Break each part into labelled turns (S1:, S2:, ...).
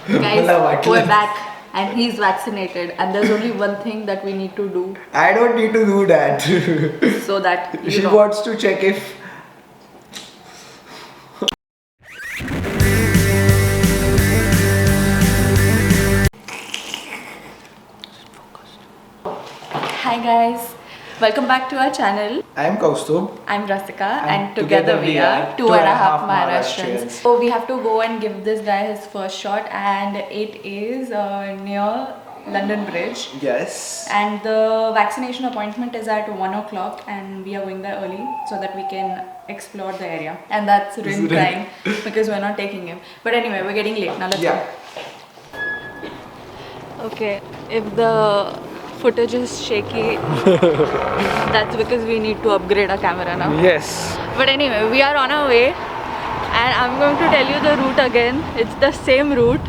S1: Guys, we're back and he's vaccinated, and there's only one thing that we need to do
S2: I don't need to do that.
S1: so that you
S2: She
S1: know.
S2: wants to check if.
S1: Hi guys, welcome back to our channel.
S2: I'm Kaustubh.
S1: I'm Rasika, and together we are two and a half Maharashtrians. So we have to go and give this guy his first shot, and it is near London Bridge.
S2: Yes.
S1: And the vaccination appointment is at 1 o'clock, and we are going there early so that we can explore the area. And that's Rin crying because we're not taking him. But anyway, we're getting late now. Let's
S2: Yeah.
S1: go. Okay, if the footage is shaky, that's because we need to upgrade our camera now.
S2: Yes.
S1: But anyway, we are on our way, and I'm going to tell you the route again. It's the same route.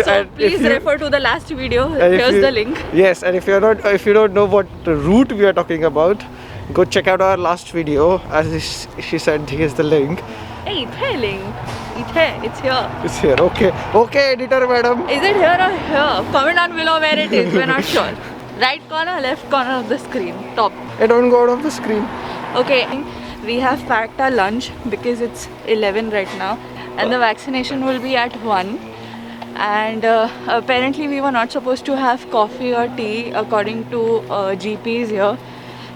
S1: So please refer to the last video. Here's the link.
S3: Yes, and if you don't know what route we are talking about, go check out our last video. As she said, here's the link.
S1: Hey, it's link. It's here.
S3: It's here. Okay, editor madam.
S1: Is it here or here? Comment down below where it is. We're not sure. Right corner, left corner of the screen. Top.
S3: I don't go out of the screen.
S1: Okay, we have packed our lunch because it's 11 right now, and the vaccination will be at 1. And apparently we were not supposed to have coffee or tea according to GPs here.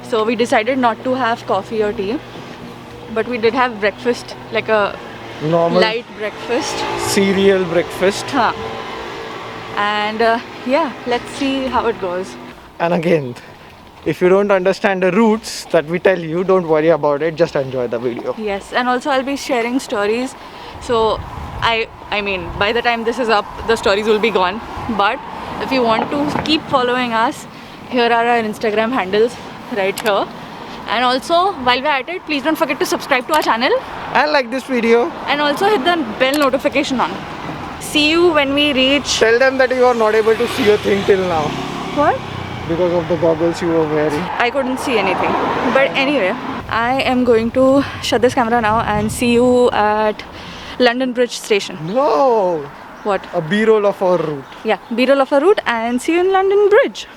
S1: So we decided not to have coffee or tea. But we did have breakfast, like a
S3: Normal
S1: light breakfast.
S3: cereal breakfast.
S1: Huh. And yeah, let's see how it goes.
S3: And again, if you don't understand the routes that we tell you, don't worry about it. Just enjoy the video.
S1: Yes, and also I'll be sharing stories. So I mean, by the time this is up, the stories will be gone. But if you want to keep following us, here are our Instagram handles right here. And also, while we're at it, please don't forget to subscribe to our channel
S3: And like this video,
S1: and also hit the bell notification on. See you when we reach.
S3: tell them that you are not able to see a thing till now
S1: What?
S3: because of the goggles you were wearing.
S1: I couldn't see anything. But anyway, I am going to shut this camera now and see you at London Bridge station.
S3: No,
S1: What?
S3: a B-roll of our route.
S1: Yeah, B-roll of a route, and see you in London Bridge.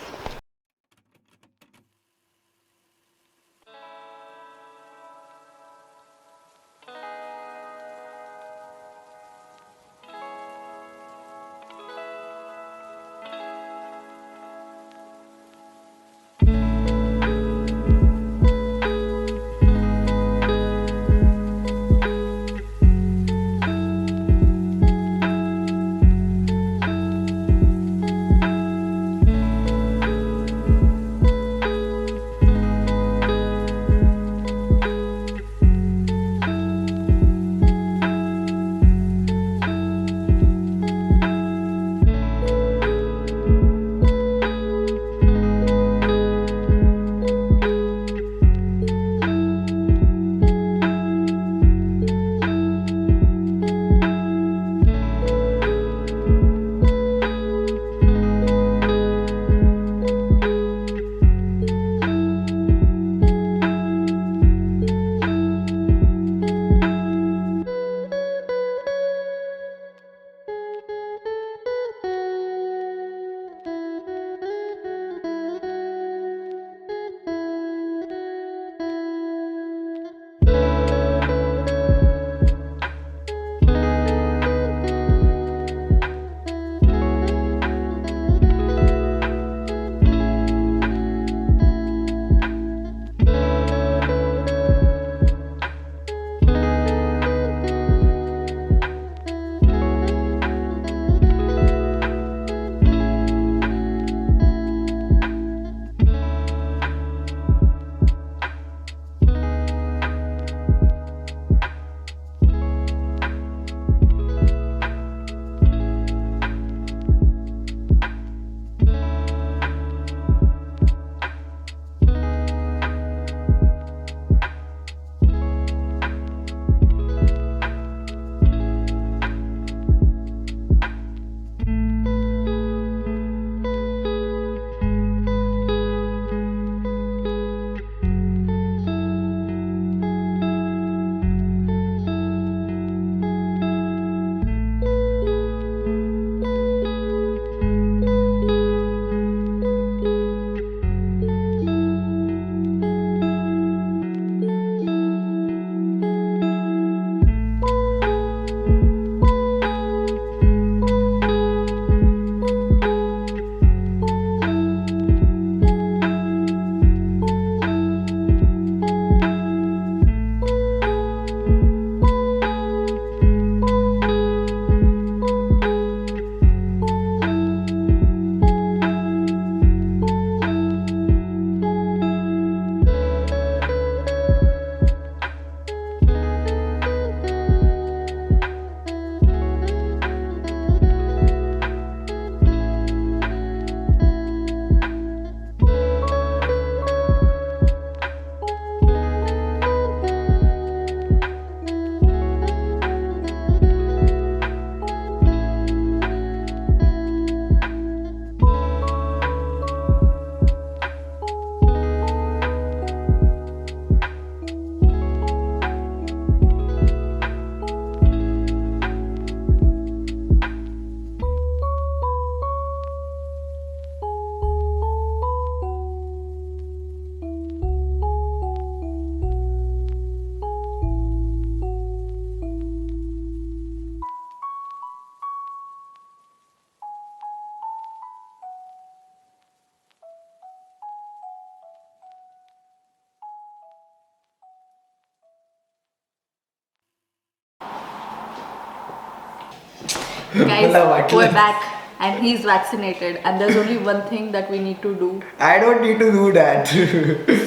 S1: Guys,
S2: Matlab at
S1: we're
S2: least.
S1: back and he's vaccinated, and there's only one thing that we need to do
S2: I don't need to do that.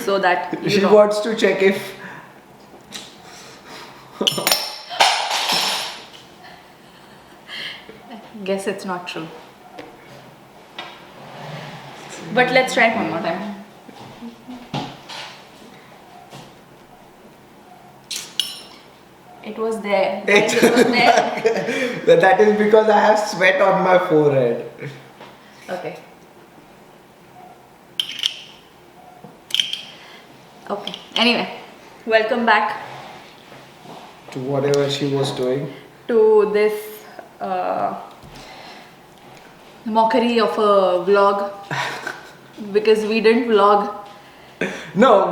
S1: so that you
S2: She
S1: know.
S2: wants to check if.
S1: Guess it's not true. But let's try it one more time. It was there. Guys, it was there.
S2: That is because I have sweat on my forehead.
S1: Okay. Okay. Anyway, welcome back
S2: To whatever she was doing.
S1: to this mockery of a vlog because we didn't vlog.
S2: No,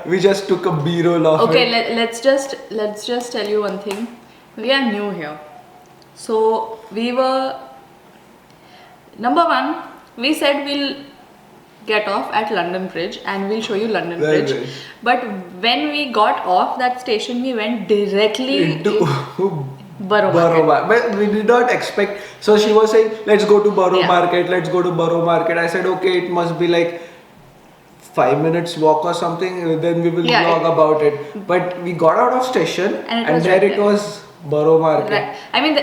S2: we just took a B-roll of
S1: Okay,
S2: it.
S1: let's just tell you one thing. We are new here, so we were number one. We said we'll get off at London Bridge and we'll show you London
S2: Very
S1: Bridge.
S2: good.
S1: But when we got off that station, we went directly
S2: Into
S1: Borough
S2: Borough
S1: Market.
S2: Market. But we did not expect. So she was saying, let's go to Borough
S1: Yeah.
S2: Market, let's go to Borough Market. I said, okay, it must be like 5 minutes walk or something, then we will
S1: Yeah,
S2: vlog about it. But we got out of station
S1: And it
S2: and
S1: was
S2: there
S1: right
S2: it
S1: there.
S2: was Borough Market.
S1: Right. I mean,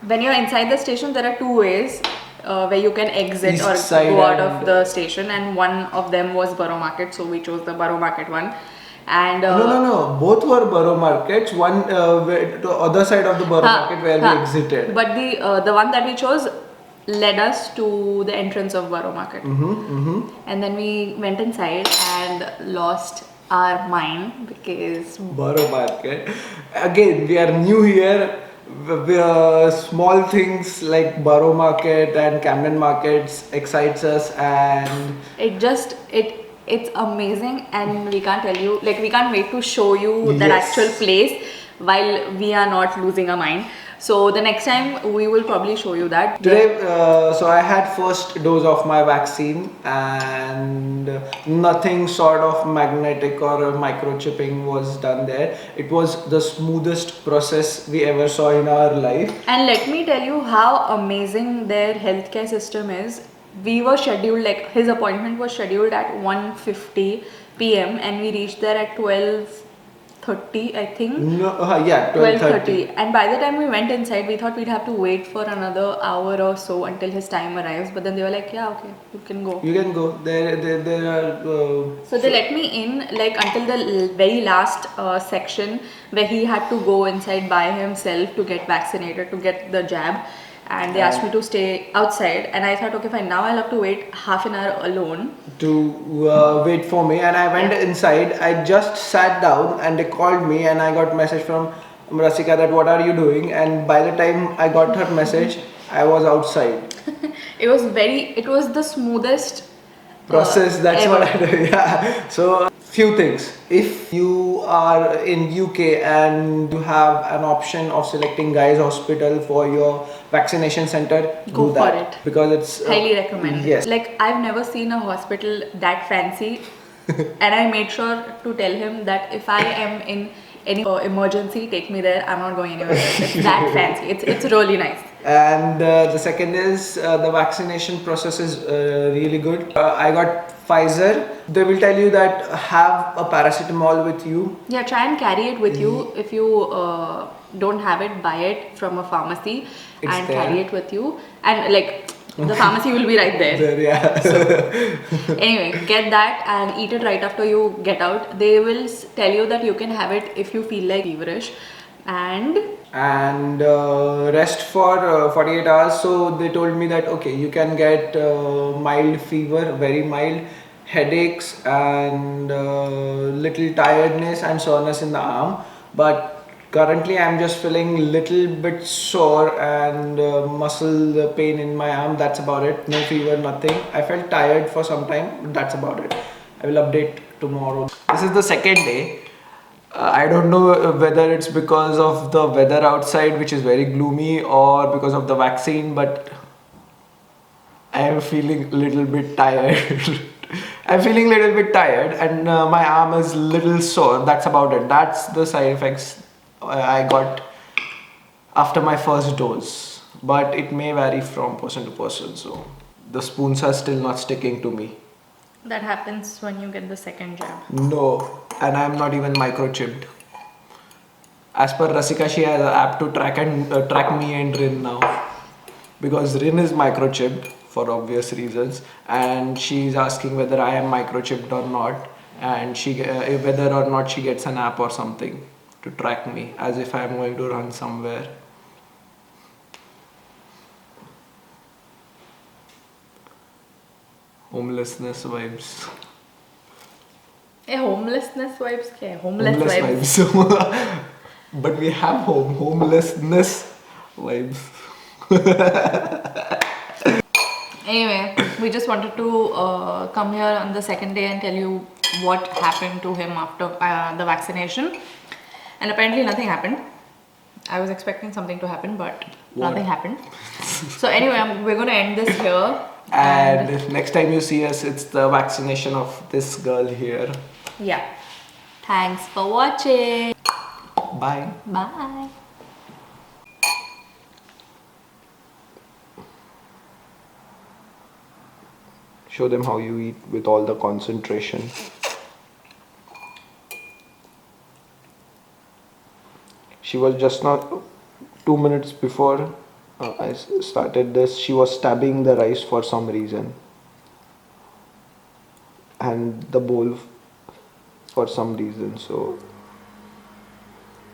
S1: when you're inside the station, there are two ways where you can exit
S2: East
S1: or
S2: side
S1: go out
S2: and-
S1: of the station, and one of them was Borough Market, so we chose the Borough Market one. And
S2: No. Both were Borough Markets. One to other side of the Borough Market where we exited.
S1: But the one that we chose led us to the entrance of Borough Market. And then we went inside and lost our mind because
S2: Borough Market. Again, we are new here. Small things like Borough Market and Camden Markets excites us, and
S1: it's amazing, and we can't tell you, like, we can't wait to show you that
S2: Yes.
S1: actual place while we are not losing our mind. So the next time we will probably show you that.
S2: today, so I had first dose of my vaccine, and nothing sort of magnetic or microchipping was done there. It was the smoothest process we ever saw in our life.
S1: And let me tell you how amazing their healthcare system is. We were scheduled, like, his appointment was scheduled at 1:50 p.m. and we reached there at 12:30, I think.
S2: No, yeah, 12:30.
S1: 12:30. And by the time we went inside, we thought we'd have to wait for another hour or so until his time arrives. But then they were like, yeah, okay, you can go.
S2: You can go. There are.
S1: So they let me in, like, until the very last section where he had to go inside by himself to get vaccinated, to get the jab. And they asked me to stay outside, and I thought, okay, fine, now I'll have to wait half an hour alone.
S2: To wait for me, and I went
S1: Yeah.
S2: inside. I just sat down and they called me, and I got message from Rasika that what are you doing, and by the time I got her message I was outside.
S1: It was the smoothest
S2: Process, that's
S1: ever.
S2: what I do. Yeah. So few things. If you are in UK and you have an option of selecting Guy's Hospital for your vaccination center,
S1: Go
S2: do that
S1: for it.
S2: because it's
S1: Highly recommended.
S2: Yes.
S1: Like, I've never seen a hospital that fancy, and I made sure to tell him that if I am in any emergency, take me there. I'm not going anywhere else. It's that fancy. It's really nice.
S2: And the second is the vaccination process is really good. I got Pfizer. They will tell you that have a paracetamol with you.
S1: Yeah, try and carry it with you. If you don't have it, buy it from a pharmacy
S2: It's
S1: and
S2: there.
S1: carry it with you. And, like, the pharmacy will be right there.
S2: There, yeah.
S1: Anyway, get that and eat it right after you get out. They will tell you that you can have it if you feel like feverish.
S2: And rest for 48 hours. So they told me that okay, you can get mild fever, very mild, headaches, and little tiredness and soreness in the arm. But currently I'm just feeling little bit sore and muscle pain in my arm. That's about it. No fever, nothing. I felt tired for some time, but that's about it. I will update tomorrow. This is the second day. I don't know whether it's because of the weather outside, which is very gloomy, or because of the vaccine, but I am feeling a little bit tired. I'm feeling a little bit tired, and my arm is little sore. That's about it. That's the side effects I got after my first dose. but it may vary from person to person. So the spoons are still not sticking to me.
S1: That happens when you get the second jab.
S2: No, and I'm not even microchipped. As per Rasika, she has an app to track me and Rin now, because Rin is microchipped for obvious reasons, and she's asking whether I am microchipped or not, and whether or not she gets an app or something to track me, as if I'm going to run somewhere. Homelessness vibes.
S1: A homelessness vibes क्या है? Homeless vibes.
S2: Vibes. But we have homelessness vibes.
S1: Anyway, we just wanted to come here on the second day and tell you what happened to him after the vaccination. And apparently nothing happened. I was expecting something to happen, but nothing happened. So anyway, we're going to end this here.
S2: And next time you see us, it's the vaccination of this girl here.
S1: Yeah. Thanks for watching.
S2: Bye.
S1: Bye.
S2: Show them how you eat with all the concentration. She was just not 2 minutes before I started this, she was stabbing the rice for some reason, and the bowl for some reason. So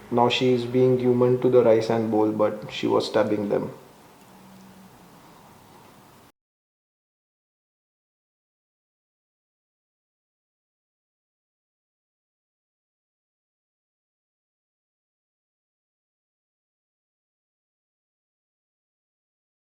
S2: now she is being human to the rice and bowl, but she was stabbing them.